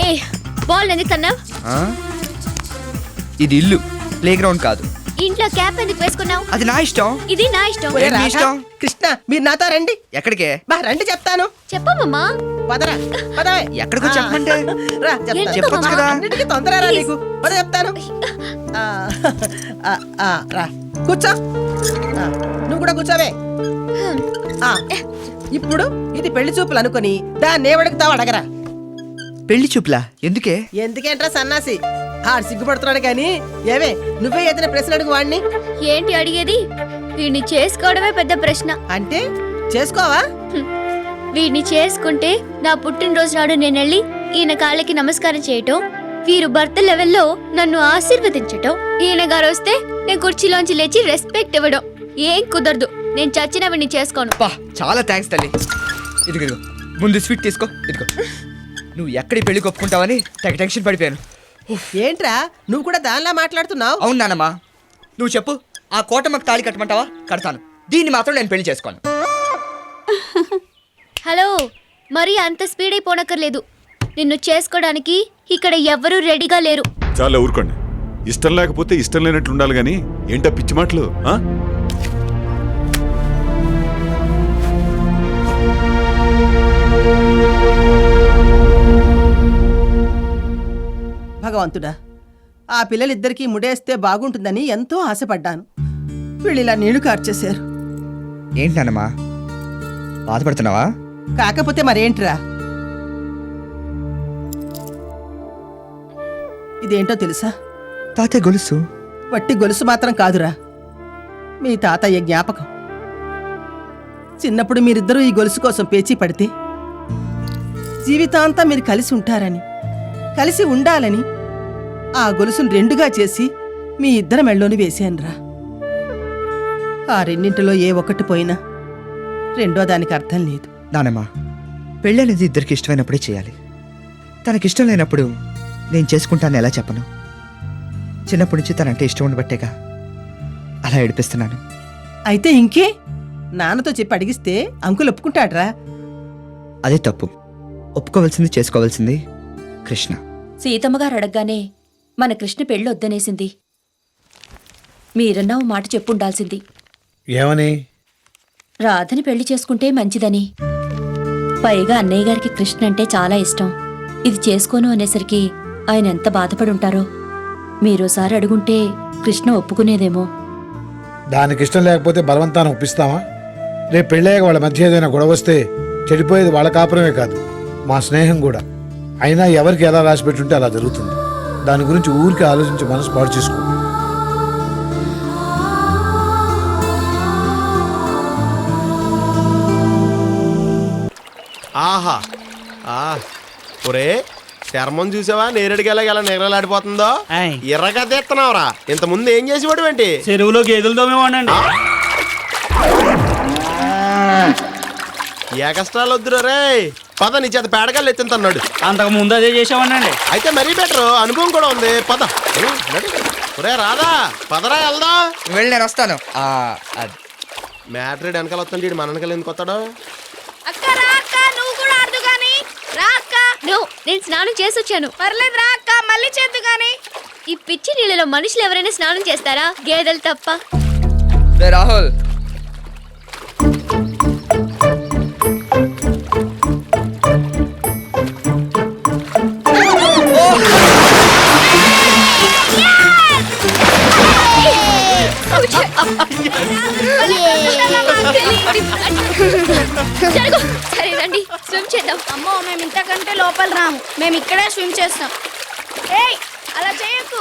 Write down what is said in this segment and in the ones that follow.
ఏ ball ఎందుకు తన్నావు? ఇది ఇల్లు, ప్లే గ్రౌండ్ కాదు. ఇంట్లో క్యాప్ ఎందుకు వేసుకున్నావు? అది నా ఇష్టం. ఇది నా ఇష్టం. ఒరే ఏంటి రాధా, ఇష్టం? కృష్ణ మీరు నాతో రండి. ఎక్కడికే? బా రండి చెప్తాను. చెప్పమ్మా. పదరా పదవే. ఎక్కడికో చెప్పమంటే రా చెప్తాను. ఎందుకు చెప్పొచ్చు కదా. అన్నిటికీ తొందర రా నీకు. పద చెప్తాను. రా కూర్చో. నువ్వు కూడా కూర్చోవే. ఇప్పుడు ఇది పెళ్లి చూపులు అనుకుని దాన్ని ఏమడుగుతావు అడగరా. పెళ్లి చూపులా? ఎందుకే? ఎందుకేంట్రా సన్నాసి? ఆడు సిగ్గుపడుతున్నాడు కానీ ఏవే నువ్వే ఏదైనా ప్రశ్న అడుగు వాడిని. ఏంటి అడిగేది? వీడిని చేసుకోవడమే పెద్ద ప్రశ్న. అంటే చేసుకోవా? వీడిని చేసుకుంటే నా పుట్టినరోజు నాడు నేను వెళ్ళి ఈయన కాళ్ళకి నమస్కారం చేయటం, వీరు భర్త లెవెల్లో నన్ను ఆశీర్వదించటం, ఈయన గారు వస్తే నేను కుర్చీలోంచి లేచి రెస్పెక్ట్ ఇవ్వడం. ఏం కుదరదు. నేను చచ్చిన వీడిని చేసుకోను. పా చాలా థ్యాంక్స్ తల్లి. ఇదిగో ముందు స్వీట్ తీసుకో. ఇదిగో నువ్వు ఎక్కడి పెళ్లి కొప్పుకుంటావని తెగ టెన్షన్ పడిపోయాను. ఏంట్రా నువ్వు కూడా దానిలా మాట్లాడుతున్నావు? అవును నానమ్మా, నువ్వు చెప్పు. ఆ కోటమ్మకు తాళి కట్టమంటావా? కడతాను. దీన్ని మాత్రం నేను పెళ్లి చేసుకోను. హలో, మరి అంత స్పీడ్ అయిపోనక్కర్లేదు. నిన్ను చేసుకోవడానికి ఇక్కడ ఎవ్వరూ రెడీగా లేరు. చాలా ఊరుకోండి. ఇష్టం లేకపోతే ఇష్టం లేనట్లు ఉండాలి గాని ఏంటా పిచ్చి మాటలు? భగవంతుడా, ఆ పిల్లలిద్దరికీ ముడేస్తే బాగుంటుందని ఎంతో ఆశపడ్డాను. వీళ్ళు ఇలా నీళ్లు కార్చేశారు. ఏంటి నానమ్మా, బాధపడుతున్నావా? కాకపోతే మరేంట్రా, ఇదేంటో తెలుసా? తాతయ్య గొలుసు. వట్టి గొలుసు మాత్రం కాదురా, మీ తాతయ్య జ్ఞాపకం. చిన్నప్పుడు మీరిద్దరూ ఈ గొలుసు కోసం పేచీ పడితే జీవితాంతం మీరు కలిసి ఉంటారని, కలిసి ఉండాలని ఆ గొలుసును రెండుగా చేసి మీ ఇద్దరి మెళ్ళోని వేశానురా. ఆ రెండింటిలో ఏ ఒక్కటి పోయినా రెండో దానికి అర్థం లేదు. నానమ్మా, పెళ్ళి అనేది ఇద్దరికి ఇష్టమైనప్పుడే చేయాలి. తనకిష్టం లేనప్పుడు నేను చేసుకుంటాను ఎలా చెప్పను? చిన్నప్పటి నుంచి తనంటే ఇష్టం ఉండబట్టేగా అలా ఏడిపిస్తున్నాను. అయితే ఇంకే నాన్నతో చెప్పి అడిగిస్తే అంకుల్ ఒప్పుకుంటాడ్రా. అదే తప్పు. ఒప్పుకోవాల్సింది చేసుకోవాల్సింది కృష్ణ. సీతమ్మగారు అడగగానే మన కృష్ణ పెళ్ళొద్దనేసింది. మీరన్నా ఓ మాట చెప్పుండాల్సింది. ఏమని? రాధని పెళ్లి చేసుకుంటే మంచిదని. పైగా అన్నయ్య గారికి కృష్ణ అంటే చాలా ఇష్టం. ఇది చేసుకోను అనేసరికి ఆయన ఎంత బాధపడుంటారో. మీరోసారి అడుగుంటే కృష్ణ ఒప్పుకునేదేమో. దానికి ఇష్టం లేకపోతే బలవంతాన్ని ఒప్పిస్తామా? రేపు పెళ్ళాక వాళ్ళ మధ్య ఏదైనా గొడవ వస్తే చెడిపోయేది వాళ్ళ కాపురమే కాదు, మా స్నేహం కూడా. అయినా ఎవరికి ఎలా రాసి పెట్టుంటే అలా జరుగుతుంది. దాని గురించి ఊరికి ఆలోచించి మనసు పాడు చేసుకో. ఆహా ఒరే చర్మం చూసావా? నేరేడుకి ఎలా నిగరలాడిపోతుందో. ఎర్రగా తీస్తున్నావురా. ఇంత ముందు ఏం చేసేవాడు ఏంటి? చెరువులో గేదెలు తోమేవాడండి. ఏ కష్టాలు వద్దురా రే. పద, నీ చేత పేడగాళ్ళు ఎత్తింతన్నాడు. అంతకు ముందు అదే చేసావాడండి. అయితే మరీ బెటర్, అనుభవం కూడా ఉంది. పద. ఒరే రాదా, పదరా వెళ్దాం. వెళ్ళి నేను వస్తాను. మ్యాట్రేడ్ వెనకాల వస్తాడు, మన వెనకాల ఎందుకు వస్తాడు? అక్క రా అక్క, నువ్వు కూడా ఆడదు గాని. రా అక్క. నేను స్నానం చేసి వచ్చాను. పర్లేదు రా అక్క, మళ్ళీ చేద్దు గాని. ఈ పిచ్చి నీళ్ళలో మనుషులు ఎవరైనా స్నానం చేస్తారా? గేదెలు తప్ప. రాహుల్, సరే రండి, స్విమ్ చేద్దాం. అమ్మో, మేము ఇంతకంటే లోపల రాము. మేము ఇక్కడే స్విమ్ చేస్తాం. ఏయ్, అలా చేయకు.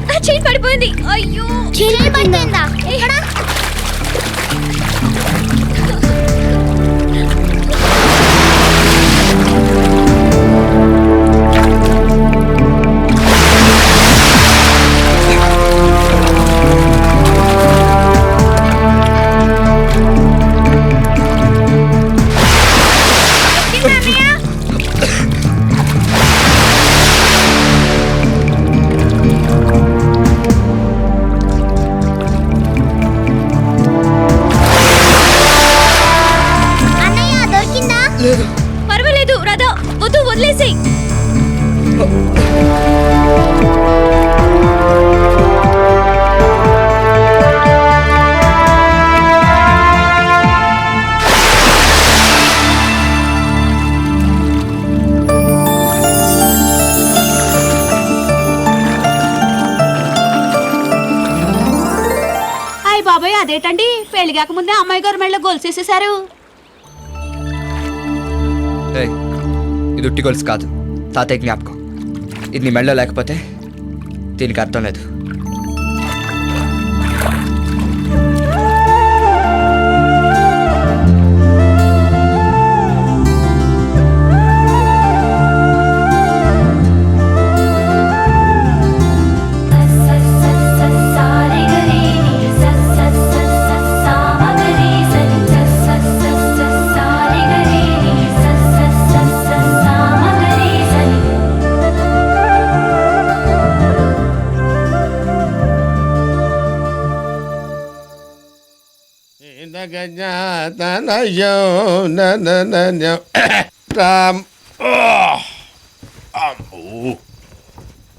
నా చైన్ పడిపోయింది. అయ్యో, చైన్ పడిపోయిందా? ఎక్కడ? రాధా వద్దు, వదిలేసేయ్. బాబాయ్ అదేటండి, పెళ్లి కాకముందే అమ్మాయి గారు మెళ్ళ గొలుసేసేసారు. ఇది ఉట్టి గొలుసు కాదు, తాతయ్య జ్ఞాపకం. ఇది నీ మెళ్ళో లేకపోతే దీనికి అర్థం లేదు.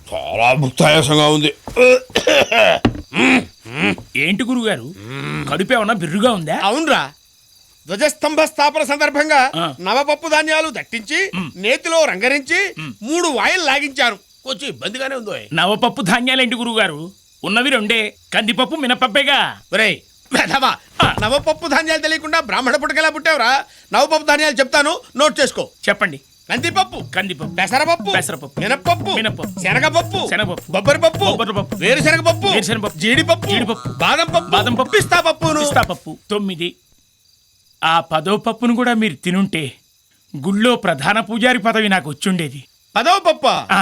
చాలా భుక్తాయాసంగా ఉంది. ఏంటి గురుగారు, కడుపు ఏమన్నా బిర్రుగా ఉందా? అవునరా, ధ్వజస్తంభ స్థాపన సందర్భంగా ఆ. నవపప్పు ధాన్యాలు దట్టించి నేతిలో రంగరించి 3 వాయిలు లాగించారు. కొంచెం ఇబ్బందిగానే ఉందో. నవపప్పు ధాన్యాలేంటి గురుగారు, ఉన్నవి 2 కందిపప్పు మినపప్పేగా. ఒరేయ్ వెధవా, నవపప్పు ధాన్యాలు తెలియకుండా బ్రాహ్మణ పుట్టకెలా పుట్టావురా? నవపప్పు ధాన్యాలు చెప్తాను, నోట్ చేసుకో. చెప్పండి. కందిపప్పు, కందిపప్పు, పెసరపప్పు, పెసరపప్పు, మినప్పప్పు, మినప్పప్పు, శనగపప్పు, శనగపప్పు, బొబ్బరిపప్పు, బొబ్బరిపప్పు, వేరుశనగపప్పు, వేరుశనగపప్పు, జీడిపప్పు, జీడిపప్పు, బాదం పప్పు, బాదం పప్పు, పిస్తా పప్పును, పిస్తా పప్పు 9. ఆ 10వ పప్పును కూడా మీరు తినుంటే గుళ్ళో ప్రధాన పూజారి పదవి నాకు వచ్చుండేది. 10వ పప్పు. ఆ,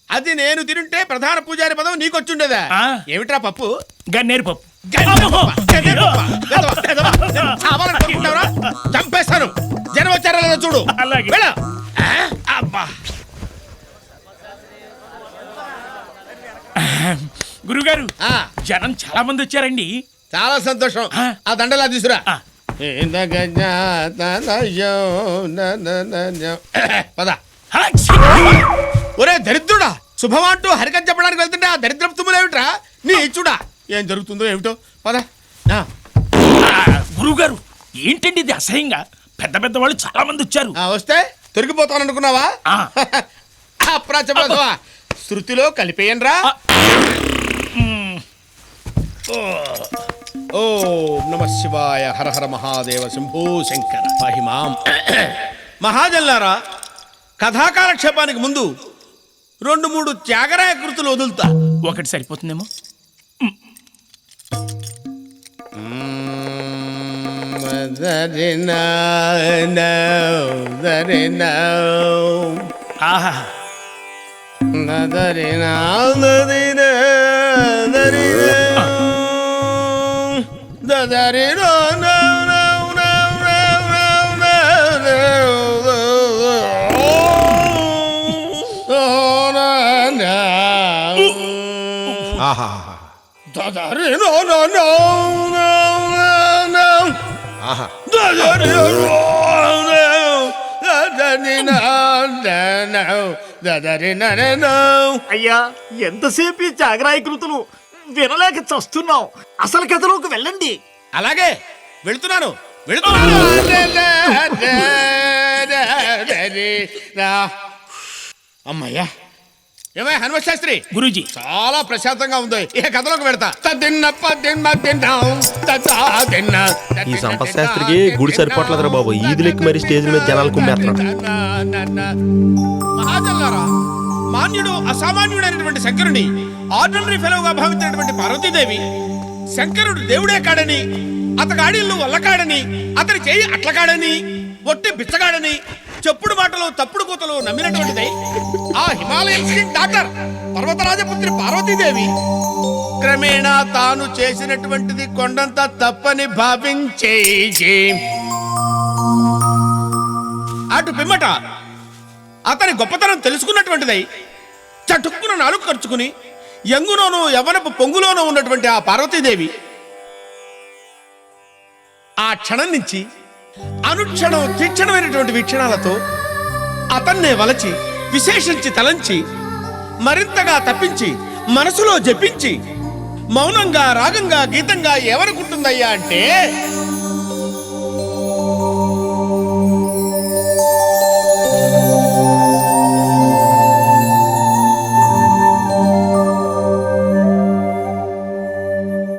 అది నేను తినుంటే ప్రధాన పూజారి పదం నీకొచ్చుండేదా? ఆ. ఏమిట్రా పప్పు? గన్నేరు పప్పు. చావాలనుకుంటున్నావురా? చంపేస్తాను. జనం వచ్చారా లేదా చూడు. అలాగే. వెళ్ళు. అబ్బా, గురుగారు, ఆ, జనం చాలా మంది వచ్చారండి. చాలా సంతోషం. ఆ. ఆ దండలా తీసురా. ఆ. పద. ఆ, ఛీ! ఒరే దరిద్రుడా, శుభమంటూ హరికథ చెప్పడానికి వెళ్తుంటే ఆ దరిద్రపు తుమ్ములేమిట్రా? నీ ఇచ్చుడా, ఏం జరుగుతుందో ఏమిటో. పద. ఆ. గురుగారు, ఏంటండి ఇది అసహ్యంగా? పెద్ద పెద్ద వాళ్ళు చాలా మంది వచ్చారు. వస్తే తొరిగిపోతాననుకున్నావా? ఆ. అప్రాచపడతావా? శృతిలో కలిపేయనరా. ఓం నమ శివాయ, హర హర మహాదేవ, శంభో శంకర పాహిమాం. మహాజన్లారా, కథాకాలక్షేపానికి ముందు 2-3 త్యాగరాయ కృతులు వదులుతా. ఒకటి సరిపోతుందేమో. ఆహా, అయ్యా, ఎంతసేపు ఈ జాగరాయి కృతులు వినలేక చస్తున్నాం. అసలు కథలోకి వెళ్ళండి. అలాగే వెళ్తున్నాను, వెళ్తున్నాను. అమ్మయ్యా. ఏమయ్య హనుమత్ శాస్త్రి, గురూజీ, చాలా ప్రశాంతంగా ఉంది. ఇక కథలోకి వెళ్తా. ఈ సంపత్ శాస్త్రికి గుడి సరిపోట్లేదురా బాబు, ఈదులెక్కి మరి స్టేజ్ మీద జనాలు కుమ్మేస్తున్నాడు. మహాజన్లారా, మాన్యుడు అసామాన్యుడైనటువంటి శంకరుని ఆర్డినరీ ఫెలోగా భావించినటువంటి పార్వతీదేవి శంకరుడు దేవుడే కాడని, అతగాడిల్లు వల్లకాడని, అతని చేయి అట్లకాడని, ఒట్టి బిచ్చగాడని చెప్పుడు మాటలు తప్పుడు కూతలు నమ్మినటువంటిదై ఆ హిమాలయన్ కింగ్ డాక్టర్ పర్వతరాజపుత్రి పార్వతీదేవి క్రమేణా తాను చేసినటువంటిది కొండంత తప్పని భావించే అటు పిమ్మట అతని గొప్పతనం తెలుసుకున్నటువంటిదై చటుక్కున నాలుగు ఖర్చుకుని యంగులోనూ యవ్వనపు పొంగులోనూ ఉన్నటువంటి ఆ పార్వతీదేవి ఆ క్షణం నుంచి అనుక్షణం తీక్షణమైనటువంటి వీక్షణాలతో అతన్నే వలచి విశేషించి తలంచి మరింతగా తప్పించి మనసులో జపించి మౌనంగా రాగంగా గీతంగా ఏమనుకుంటుందయ్యా అంటే